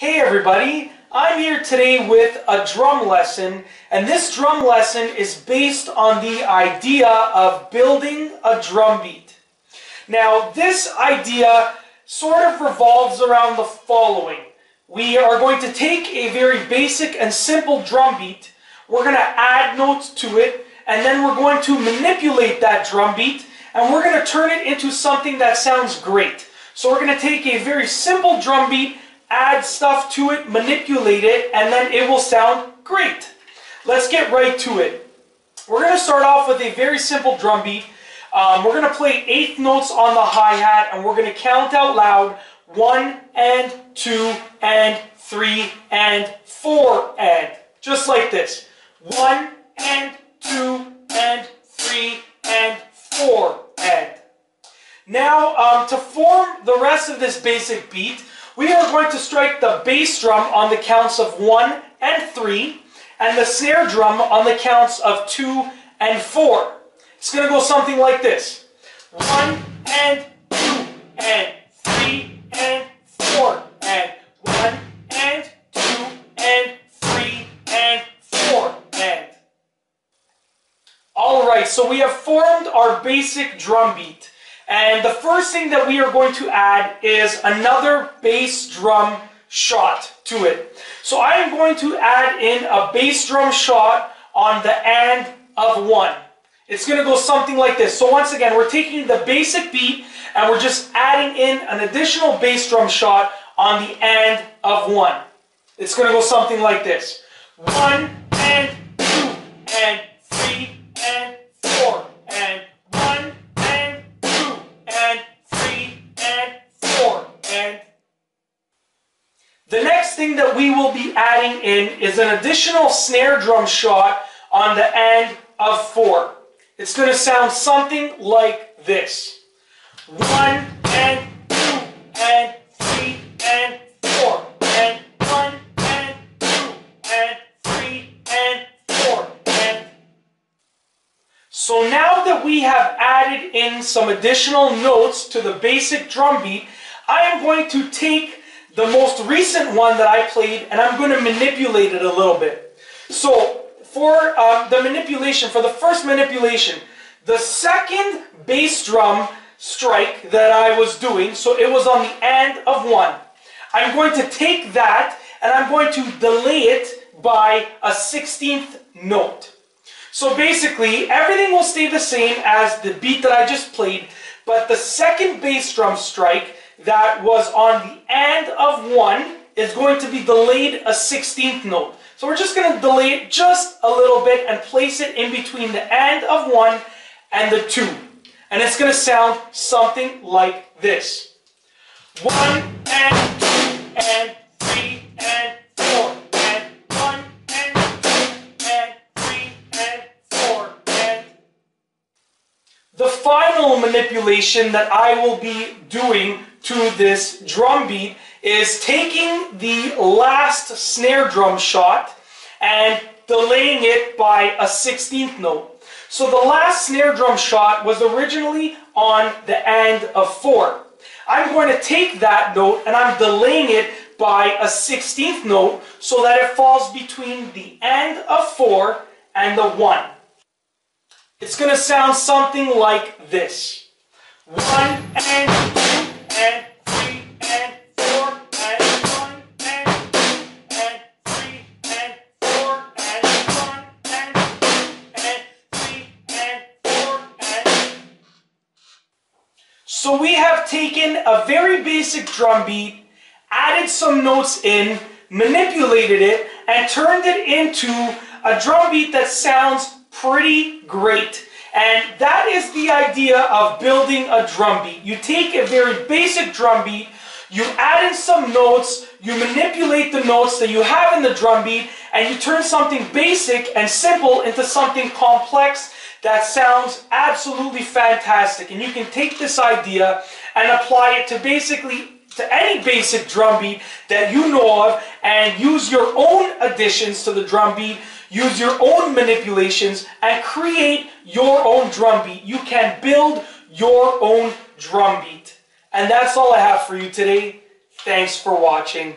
Hey everybody, I'm here today with a drum lesson, and this drum lesson is based on the idea of building a drum beat. Now this idea sort of revolves around the following. We are going to take a very basic and simple drum beat, we're going to add notes to it, and then we're going to manipulate that drum beat, and we're going to turn it into something that sounds great. So we're going to take a very simple drum beat, add stuff to it, manipulate it, and then it will sound great. Let's get right to it. We're going to start off with a very simple drum beat. We're going to play eighth notes on the hi-hat, and we're going to count out loud 1 and 2 and 3 and 4 and. Just like this. 1 and 2 and 3 and 4 and. Now, to form the rest of this basic beat, we are going to strike the bass drum on the counts of 1 and 3, and the snare drum on the counts of 2 and 4. It's going to go something like this. 1 and 2 and 3 and 4 and 1 and 2 and 3 and 4 and. Alright, so we have formed our basic drum beat. And the first thing that we are going to add is another bass drum shot to it. So I am going to add in a bass drum shot on the and of 1. It's going to go something like this. So once again, we're taking the basic beat and we're just adding in an additional bass drum shot on the and of 1. It's going to go something like this. 1 and 2 and 3 and 4 and 1 and 2 and 3 and 4 and. The next thing that we will be adding in is an additional snare drum shot on the and of 4. It's going to sound something like this. 1 and 2 and 3 and 4 and 1 and 2 and 3 and 4 and. So now that we have added in some additional notes to the basic drum beat, I am going to take the most recent one that I played and I'm going to manipulate it a little bit. So for the manipulation, for the first manipulation, the second bass drum strike that I was doing, so it was on the and of 1. I'm going to take that and I'm going to delay it by a 16th note. So basically, everything will stay the same as the beat that I just played, but the second bass drum strike that was on the and of 1 is going to be delayed a 16th note. So we're just going to delay it just a little bit and place it in between the and of 1 and the 2. And it's going to sound something like this. 1 and 2 and 3 and 4 and 1 and 2 and 3 and 4 and. The final manipulation that I will be doing to this drum beat is taking the last snare drum shot and delaying it by a 16th note. So the last snare drum shot was originally on the and of 4. I'm going to take that note and I'm delaying it by a 16th note so that it falls between the and of 4 and the 1. It's going to sound something like this. 1 and 2 and 3 and 4 and 1 and 2 and 3 and 4 and 1 and 2 and 3 and 4 and. So we have taken a very basic drum beat, added some notes in, manipulated it, and turned it into a drum beat that sounds pretty great. And that is the idea of building a drum beat. You take a very basic drum beat, you add in some notes, you manipulate the notes that you have in the drum beat, and you turn something basic and simple into something complex that sounds absolutely fantastic. And you can take this idea and apply it to basically to any basic drum beat that you know of and use your own additions to the drum beat, use your own manipulations, and create your own drum beat. You can build your own drum beat. And that's all I have for you today. Thanks for watching.